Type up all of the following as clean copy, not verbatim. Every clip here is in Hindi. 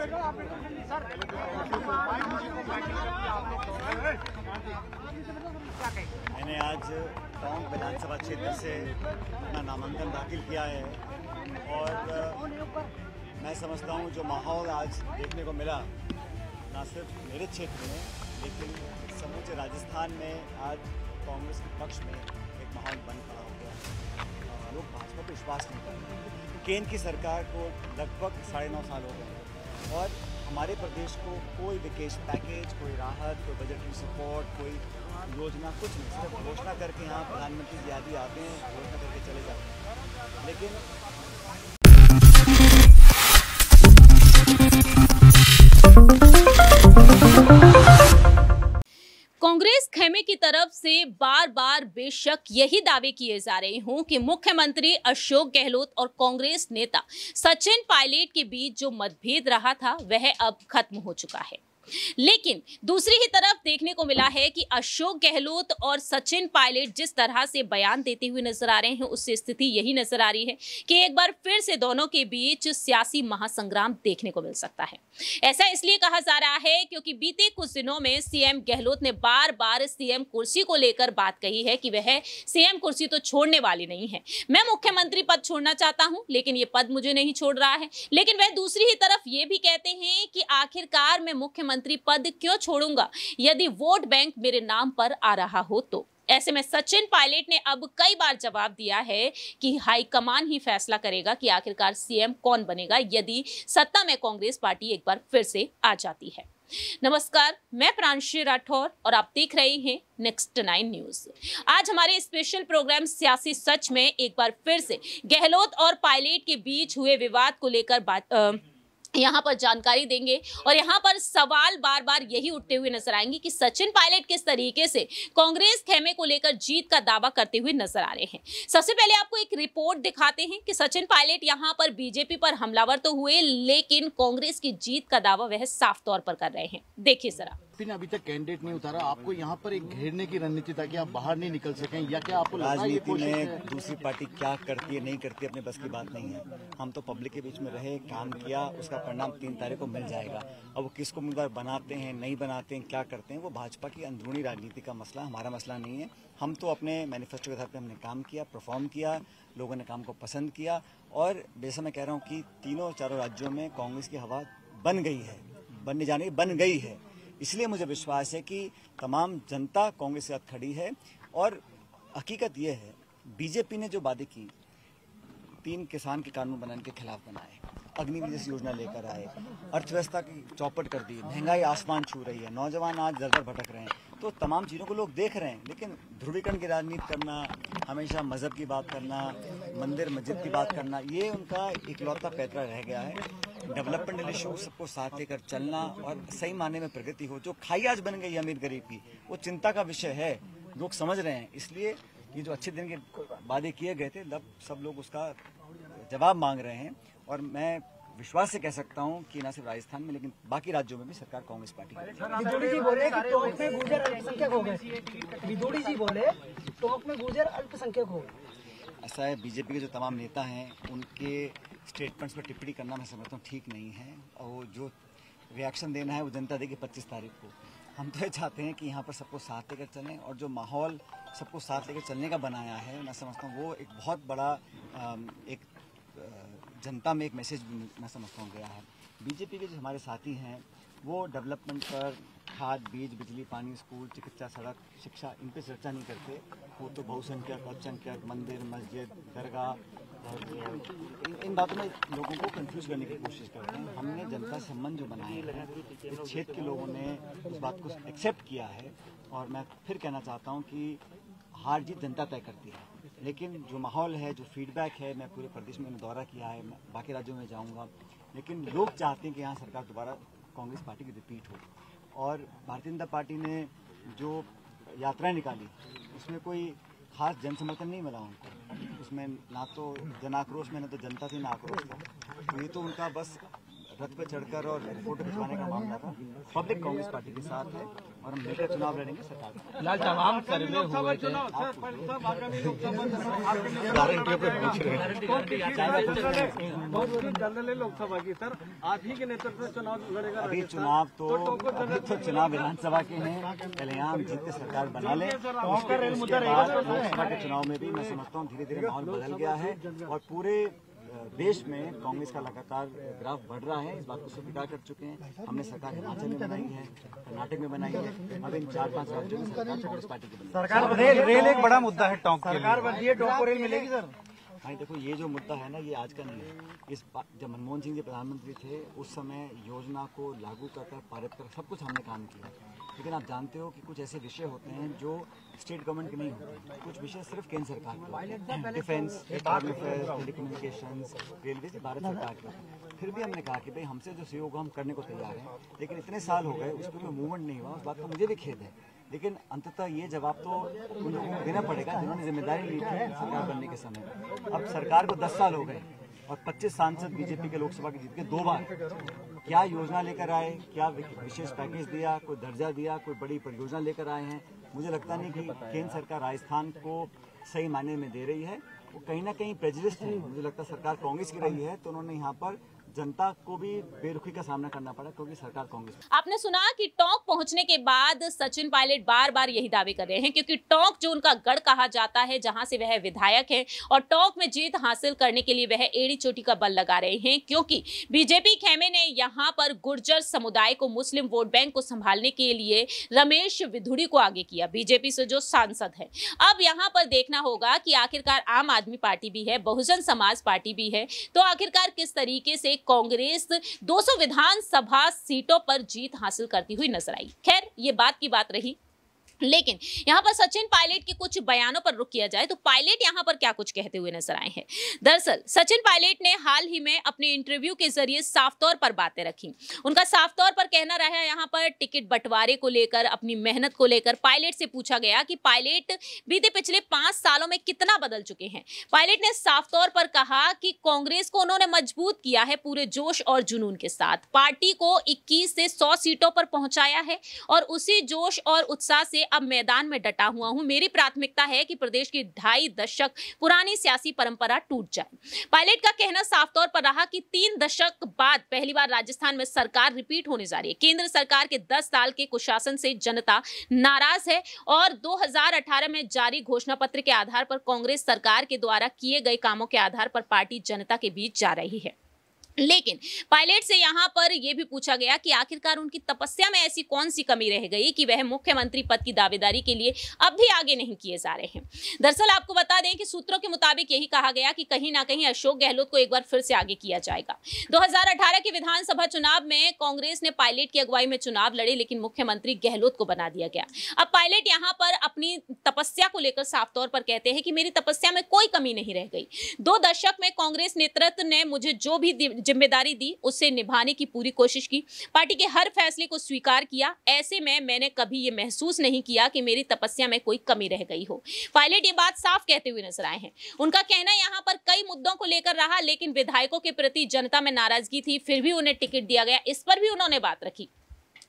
मैंने आज टोंक विधानसभा क्षेत्र से अपना नामांकन दाखिल किया है और मैं समझता हूँ जो माहौल आज देखने को मिला न सिर्फ मेरे क्षेत्र में लेकिन समूचे राजस्थान में आज कांग्रेस के पक्ष में एक माहौल बन खड़ा हो गया। लोग भाजपा पर विश्वास नहीं कर रहे। केंद्र की सरकार को लगभग 9.5 साल हो गए और हमारे प्रदेश को कोई विशेष पैकेज, कोई राहत, कोई बजटरी सपोर्ट, कोई योजना कुछ नहीं, सिर्फ घोषणा करके यहाँ प्रधानमंत्री जी आदि आते हैं, घोषणा करके चले जाते हैं। लेकिन कांग्रेस खेमे की तरफ से बार बार बेशक यही दावे किए जा रहे हों कि मुख्यमंत्री अशोक गहलोत और कांग्रेस नेता सचिन पायलट के बीच जो मतभेद रहा था वह अब खत्म हो चुका है, लेकिन दूसरी ही तरफ देखने को मिला है कि अशोक गहलोत और सचिन पायलट जिस तरह से बयान देते हुए नजर आ रहे हैं उससे स्थिति यही नजर आ रही है कि एक बार फिर से दोनों के बीच सियासी महासंग्राम देखने को मिल सकता है। ऐसा इसलिए कहा जा रहा है क्योंकि बीते कुछ दिनों में सीएम गहलोत ने बार बार सीएम कुर्सी को लेकर बात कही है कि वह सीएम कुर्सी तो छोड़ने वाली नहीं है। मैं मुख्यमंत्री पद छोड़ना चाहता हूं लेकिन ये पद मुझे नहीं छोड़ रहा है। लेकिन वह दूसरी ही तरफ ये भी कहते हैं कि आखिरकार मैं मुख्यमंत्री पद क्यों छोड़ूंगा यदि वोट बैंक मेरे नाम पर आ रहा हो तो। ऐसे में सचिन पायलट ने अब कई बार जवाब दिया है कि हाईकमान ही फैसला करेगा कि आखिरकार सीएम कौन बनेगा यदि सत्ता में कांग्रेस पार्टी एक बार फिर से आ जाती है। नमस्कार, मैं प्रांशी राठौर और आप देख रहे हैं नेक्स्ट 9 न्यूज। आज हमारे स्पेशल प्रोग्राम सियासी सच में एक बार फिर से गहलोत और पायलट के बीच हुए विवाद को लेकर यहाँ पर जानकारी देंगे और यहाँ पर सवाल बार बार यही उठते हुए नजर आएंगे कि सचिन पायलट किस तरीके से कांग्रेस खेमे को लेकर जीत का दावा करते हुए नजर आ रहे हैं। सबसे पहले आपको एक रिपोर्ट दिखाते हैं कि सचिन पायलट यहाँ पर बीजेपी पर हमलावर तो हुए लेकिन कांग्रेस की जीत का दावा वह साफ तौर पर कर रहे हैं। देखिए जरा। अभी तक कैंडिडेट नहीं उतारा, आपको यहाँ पर एक घेरने की रणनीति ताकि आप बाहर नहीं निकल सकें या क्या आपको राजनीति में दूसरी पार्टी क्या करती है नहीं करती अपने बस की बात नहीं है। हम तो पब्लिक के बीच में रहे, काम किया, उसका परिणाम 3 तारीख को मिल जाएगा। अब वो किसको उम्मीदवार बनाते हैं नहीं बनाते हैं क्या करते हैं वो भाजपा की अंदरूनी राजनीति का मसला, हमारा मसला नहीं है। हम तो अपने मैनिफेस्टो के आधार पर हमने काम किया, परफॉर्म किया, लोगों ने काम को पसंद किया और जैसा मैं कह रहा हूँ कि तीनों चारों राज्यों में कांग्रेस की हवा बन गई है, बनने जाने बन गई है। इसलिए मुझे विश्वास है कि तमाम जनता कांग्रेस के साथ खड़ी है और हकीकत यह है बीजेपी ने जो वादे की 3 किसान के कानून बनाने के खिलाफ बनाए, अग्निवीर जैसी योजना लेकर आए, अर्थव्यवस्था की चौपट कर दी, महंगाई आसमान छू रही है, नौजवान आज दर दर भटक रहे हैं, तो तमाम चीज़ों को लोग देख रहे हैं। लेकिन ध्रुवीकरण की राजनीति करना, हमेशा मजहब की बात करना, मंदिर मस्जिद की बात करना, ये उनका इकलौता पैतरा रह गया है। डेवलपमेंटल इशू सबको साथ लेकर चलना और सही मायने में प्रगति हो, जो खाई आज बन गई अमीर गरीब की, वो चिंता का विषय है, लोग समझ रहे हैं। इसलिए ये जो अच्छे दिन के वादे किए गए थे सब लोग उसका जवाब मांग रहे हैं और मैं विश्वास से कह सकता हूं कि न सिर्फ राजस्थान में लेकिन बाकी राज्यों में भी सरकार कांग्रेस पार्टी विदोड़ी जी बोले कि टोंक में गुर्जर अल्पसंख्यक हो गए। विदोड़ी जी बोले टोंक में गुर्जर अल्पसंख्यक हो गए। ऐसा है, बीजेपी के जो तमाम नेता हैं उनके स्टेटमेंट्स पर टिप्पणी करना मैं समझता हूँ ठीक नहीं है और जो रिएक्शन देना है वो जनता देगी 25 तारीख को। हम तो ये चाहते हैं कि यहाँ पर सबको साथ लेकर चलें और जो माहौल सबको साथ लेकर चलने का बनाया है मैं समझता हूँ वो एक बहुत बड़ा एक जनता में एक मैसेज मैं समझता हूँ गया है। बीजेपी के जो हमारे साथी हैं वो डेवलपमेंट पर, खाद, बीज, बिजली, पानी, स्कूल, चिकित्सा, सड़क, शिक्षा, इन पर चर्चा नहीं करते। वो तो बहुसंख्यक, अल्पसंख्यक, मंदिर, मस्जिद, दरगाह और इन बातों में लोगों को कंफ्यूज करने की कोशिश करते हैं। हमने जनता संबंध जो बनाए हैं इस क्षेत्र के लोगों ने उस बात को एक्सेप्ट किया है और मैं फिर कहना चाहता हूँ कि हार जीत जनता तय करती है, लेकिन जो माहौल है, जो फीडबैक है, मैं पूरे प्रदेश में दौरा किया है, मैं बाकी राज्यों में जाऊंगा, लेकिन लोग चाहते हैं कि यहाँ सरकार दोबारा कांग्रेस पार्टी की रिपीट हो। और भारतीय जनता पार्टी ने जो यात्राएं निकाली उसमें कोई खास जन समर्थन नहीं मिला उनको, उसमें ना तो जन आक्रोश में, ना तो जनता थी, ना आक्रोश था। तो ये तो उनका बस रथ पे चढ़कर और फोटो खिंचवाने का मामला था। पब्लिक कांग्रेस पार्टी के साथ है और हम मिलकर चुनाव लड़ेंगे सरकार में। फिलहाल तमाम सर्वे हुए थे, लोकसभा की सर आप ही के नेतृत्व में चुनाव लड़ेगा। अभी तो चुनाव विधानसभा के हैं, पहले यहाँ हम जीत के सरकार बना लें। उसके बाद लोकसभा के चुनाव में भी मैं समझता हूँ धीरे धीरे माहौल बदल गया है और पूरे देश में कांग्रेस का लगातार ग्राफ बढ़ रहा है। इस बात को स्वीकार कर चुके हैं। हमने सरकार हिमाचल में बनाई है, कर्नाटक में बनाई है, अब इन 4-5 राज्यों में सरकार कांग्रेस पार्टी की बनी। सरकार रेल एक बड़ा मुद्दा है, टोंक सरकार बनती है, टोंक को रेल मिलेगी सर। हाँ देखो, ये जो मुद्दा है ना, ये आज का नहीं है। जब मनमोहन सिंह जी प्रधानमंत्री थे उस समय योजना को लागू कर पारित कर सब कुछ हमने काम किया। लेकिन आप जानते हो कि कुछ ऐसे विषय होते हैं जो स्टेट गवर्नमेंट के नहीं होते, कुछ विषय सिर्फ केंद्र सरकार के होते हैं। डिफेंस, टेलीकम्युनिकेशंस, रेलवे भारत सरकार के। फिर भी हमने कहा कि भाई हमसे जो सहयोग हम करने को तैयार हैं, लेकिन इतने साल हो गए उस पर कोई मूवमेंट नहीं हुआ। उस बात का मुझे भी खेद है, लेकिन अंततः ये जवाब तो उन लोगों को देना पड़ेगा जिन्होंने जिम्मेदारी ली थी सरकार बनने के समय। अब सरकार को 10 साल हो गए और 25 सांसद बीजेपी के लोकसभा के जीत के 2 बार। क्या योजना लेकर आए, क्या विशेष पैकेज दिया, कोई दर्जा दिया, कोई बड़ी परियोजना लेकर आए हैं? मुझे लगता नहीं कि केंद्र सरकार राजस्थान को सही मायने में दे रही है। वो कहीं ना कहीं प्रेजुडिस्ड है। मुझे लगता है सरकार कांग्रेस की रही है तो उन्होंने यहाँ पर जनता को भी बेरुखी का सामना करना पड़ा क्योंकि सरकार कांग्रेस। आपने सुना कि टोंक पहुंचने के बाद सचिन पायलट बार बार यही दावे कर रहे हैं, क्योंकि टोंक जो उनका गढ़ कहा जाता है, जहां से वह विधायक है और टोंक में जीत हासिल करने के लिए वह एड़ी चोटी का बल लगा रहे हैं, क्योंकि बीजेपी खेमे ने यहां पर गुर्जर समुदाय को, मुस्लिम वोट बैंक को संभालने के लिए रमेश विधुड़ी को आगे किया, बीजेपी से जो सांसद है। अब यहां पर देखना होगा कि आखिरकार आम आदमी पार्टी भी है, बहुजन समाज पार्टी भी है, तो आखिरकार किस तरीके से कांग्रेस 200 विधानसभा सीटों पर जीत हासिल करती हुई नजर आई। खैर, ये बात की बात रही, लेकिन यहां पर सचिन पायलट के कुछ बयानों पर रुक किया जाए तो पायलट यहां पर क्या कुछ कहते हुए नजर आए हैं। दरअसल सचिन पायलट ने हाल ही में अपने इंटरव्यू के जरिए साफ तौर पर बातें रखी। उनका साफ तौर पर कहना रहा यहां पर टिकट बंटवारे को लेकर, अपनी मेहनत को लेकर। पायलट से पूछा गया कि पायलट बीते पिछले 5 सालों में कितना बदल चुके हैं। पायलट ने साफ तौर पर कहा कि कांग्रेस को उन्होंने मजबूत किया है पूरे जोश और जुनून के साथ, पार्टी को 21 से 100 सीटों पर पहुंचाया है और उसी जोश और उत्साह से अब मैदान में डटा हुआ हूं। मेरी प्राथमिकता है कि प्रदेश की 2.5 दशक पुरानी सियासी परंपरा टूट जाए। पायलट का कहना साफ तौर पर रहा कि 3 दशक बाद पहली बार राजस्थान में सरकार रिपीट होने जा रही है। केंद्र सरकार के 10 साल के कुशासन से जनता नाराज है और 2018 में जारी घोषणा पत्र के आधार पर कांग्रेस सरकार के द्वारा किए गए कामों के आधार पर पार्टी जनता के बीच जा रही है। लेकिन पायलट से यहां पर यह भी पूछा गया कि आखिरकार उनकी तपस्या में ऐसी कौन सी कमी रह गई कि वह मुख्यमंत्री पद की दावेदारी के लिए अब भी आगे नहीं किए जा रहे हैं। दरअसल आपको बता दें कि सूत्रों के मुताबिक यही कहा गया कि कहीं ना कहीं अशोक गहलोत को एक बार फिर से आगे किया जाएगा। 2018 के विधानसभा चुनाव में कांग्रेस ने पायलट की अगुवाई में चुनाव लड़े, लेकिन मुख्यमंत्री गहलोत को बना दिया गया। अब पायलट यहां पर अपनी तपस्या को लेकर साफ तौर पर कहते हैं कि मेरी तपस्या में कोई कमी नहीं रह गई। 2 दशक में कांग्रेस नेतृत्व ने मुझे जो भी जिम्मेदारी दी उसे निभाने की पूरी कोशिश की, पार्टी के हर फैसले को स्वीकार किया। ऐसे में मैंने कभी ये महसूस नहीं किया कि मेरी तपस्या में कोई कमी रह गई हो। पायलट ये बात साफ कहते हुए नजर आए हैं। उनका कहना यहां पर कई मुद्दों को लेकर रहा, लेकिन विधायकों के प्रति जनता में नाराजगी थी, फिर भी उन्हें टिकट दिया गया, इस पर भी उन्होंने बात रखी।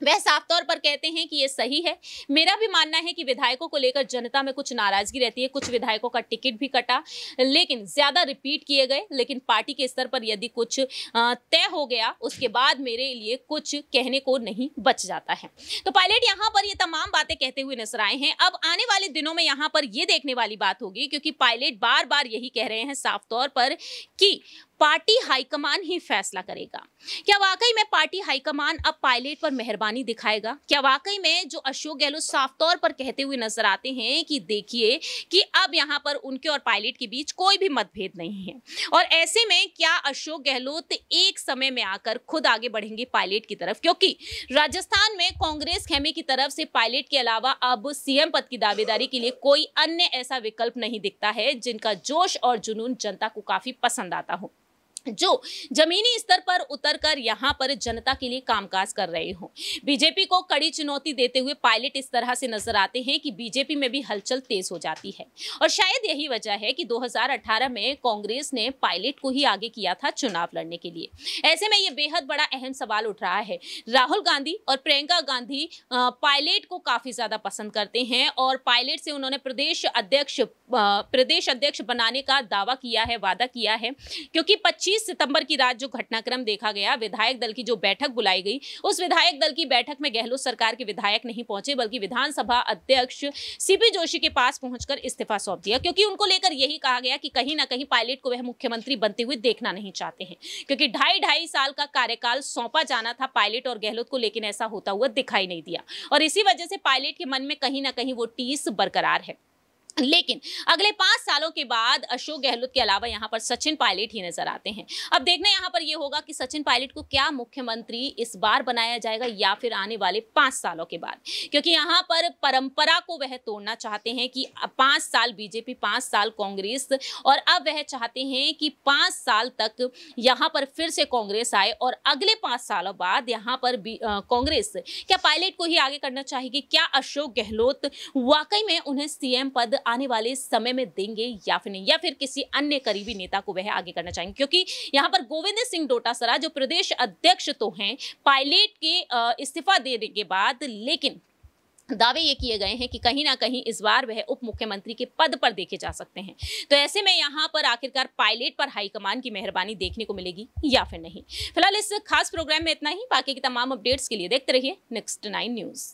वह साफ तौर पर कहते हैं कि यह सही है। मेरा भी मानना है कि विधायकों को लेकर जनता में कुछ नाराजगी रहती है, कुछ विधायकों का टिकट भी कटा, लेकिन ज्यादा रिपीट किए गए, लेकिन पार्टी के स्तर पर यदि कुछ तय हो गया उसके बाद मेरे लिए कुछ कहने को नहीं बच जाता है। तो पायलट यहां पर ये तमाम बातें कहते हुए नजर आए हैं। अब आने वाले दिनों में यहां पर यह देखने वाली बात होगी, क्योंकि पायलट बार बार यही कह रहे हैं साफ तौर पर कि पार्टी हाईकमान ही फैसला करेगा। क्या वाकई में पार्टी हाईकमान अब पायलट पर मेहरबानी दिखाएगा? क्या वाकई में जो अशोक गहलोत साफ तौर पर कहते हुए नजर आते हैं कि देखिए कि अब यहां पर उनके और पायलट के बीच कोई भी मतभेद नहीं है, और ऐसे में क्या अशोक गहलोत एक समय में आकर खुद आगे बढ़ेंगे पायलट की तरफ? क्योंकि राजस्थान में कांग्रेस खेमे की तरफ से पायलट के अलावा अब सीएम पद की दावेदारी के लिए कोई अन्य ऐसा विकल्प नहीं दिखता है जिनका जोश और जुनून जनता को काफी पसंद आता हो। जो जमीनी स्तर पर उतरकर यहां पर जनता के लिए कामकाज कर रहे हो। बीजेपी को कड़ी चुनौती देते हुए पायलट इस तरह से नजर आते हैं कि बीजेपी में भी हलचल तेज हो जाती है और शायद यही वजह है कि 2018 में कांग्रेस ने पायलट को ही आगे किया था चुनाव लड़ने के लिए। ऐसे में यह बेहद बड़ा अहम सवाल उठ रहा है। राहुल गांधी और प्रियंका गांधी पायलट को काफी ज्यादा पसंद करते हैं और पायलट से उन्होंने प्रदेश अध्यक्ष बनाने का दावा किया है, वादा किया है, क्योंकि 25 सितंबर की रात जो घटनाक्रम देखा गया, विधायक दल की जो बैठक बुलाई गई, उस विधायक दल की बैठक में गहलोत सरकार के विधायक नहीं पहुंचे बल्कि विधानसभा अध्यक्ष सीपी जोशी के पास पहुंचकर इस्तीफा सौंप दिया, क्योंकि उनको लेकर यही कहा गया कि कहीं ना कहीं पायलट को वह मुख्यमंत्री बनते हुए देखना नहीं चाहते हैं, क्योंकि 2.5 साल का कार्यकाल सौंपा जाना था पायलट और गहलोत को, लेकिन ऐसा होता हुआ दिखाई नहीं दिया और इसी वजह से पायलट के मन में कहीं ना कहीं वो टीस बरकरार है। लेकिन अगले 5 सालों के बाद अशोक गहलोत के अलावा यहां पर सचिन पायलट ही नजर आते हैं। अब देखना यहां पर यह होगा कि सचिन पायलट को क्या मुख्यमंत्री इस बार बनाया जाएगा या फिर आने वाले 5 सालों के बाद, क्योंकि यहां पर परंपरा को वह तोड़ना चाहते हैं कि 5 साल बीजेपी, 5 साल कांग्रेस, और अब वह चाहते हैं कि 5 साल तक यहां पर फिर से कांग्रेस आए और अगले 5 सालों बाद यहां पर कांग्रेस क्या पायलट को ही आगे करना चाहेगी? क्या अशोक गहलोत वाकई में उन्हें सीएम पद आने वाले समय में देंगे या फिर नहीं, या फिर किसी अन्य करीबी नेता को वह आगे करना चाहेंगे? क्योंकि यहां पर गोविंद सिंह डोटासरा जो प्रदेश अध्यक्ष तो हैं पायलट के इस्तीफा देने के बाद, लेकिन दावे ये किए गए हैं कि कहीं ना कहीं इस बार वह उप मुख्यमंत्री के पद पर देखे जा सकते हैं। तो ऐसे में यहां पर आखिरकार पायलट पर हाईकमान की मेहरबानी देखने को मिलेगी या फिर नहीं। फिलहाल इस खास प्रोग्राम में इतना ही। बाकी की तमाम अपडेट्स के लिए देखते रहिए नेक्स्ट 9 न्यूज।